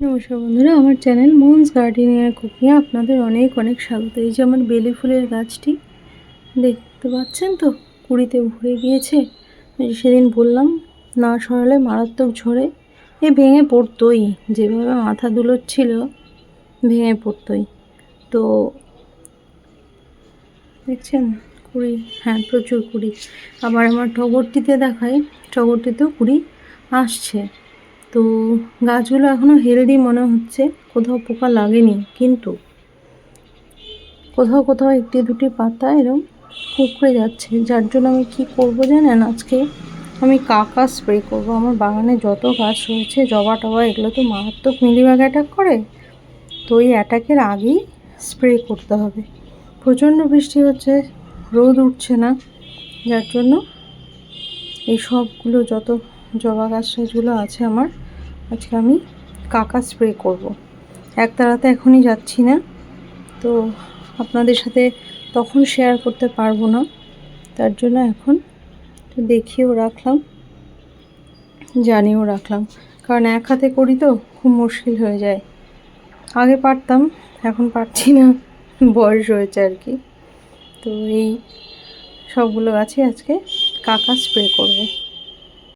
নমস্কার বন্ধুরা, আমার চ্যানেল মোহনস গার্ডেনিং এর কুকিংয়ে আপনাদের অনেক অনেক স্বাগত। এই যে আমার বেলি ফুলের গাছটি দেখতে পাচ্ছেন তো, কুড়িতে ভরে গিয়েছে। সেদিন বললাম না সরালে মারাত্মক ঝরে ভেঙে পড়তোই, যেভাবে মাথা দুলোচ্ছিল ভেঙে পড়তোই। তো দেখছেন কুড়ি, হ্যাঁ প্রচুর কুড়ি। আবার আমার টগরটিতে দেখায়, টগরটিতেও কুড়ি আসছে। তো গাছগুলো এখনও হেলদি মনে হচ্ছে, কোথাও পোকা লাগেনি, কিন্তু কোথাও কোথাও একটি দুটি পাতা এরকম কুঁকড়ে যাচ্ছে। যার জন্য আমি কি করব জানেন, আজকে আমি কাকা স্প্রে করব। আমার বাগানে যত গাছ রয়েছে, জবা টবা, এগুলো তো মারাত্মক মিলিবাগ অ্যাটাক করে। তো এই অ্যাটাকের আগেই স্প্রে করতে হবে। প্রচণ্ড বৃষ্টি হচ্ছে, রোদ উঠছে না, যার জন্য এই সবগুলো যত জবা গাছ টাছগুলো আছে আমার, আজকে আমি কাকা স্প্রে করব। একতারাতে এখনই যাচ্ছি না, তো আপনাদের সাথে তখন শেয়ার করতে পারবো না, তার জন্য এখন দেখিয়েও রাখলাম, জানিয়েও রাখলাম। কারণ এক হাতে করি তো খুব মুশকিল হয়ে যায়। আগে পারতাম, এখন পারছি না, বয়স হয়েছে আর কি। তো এই সবগুলো গাছে আজকে কাকা স্প্রে করব।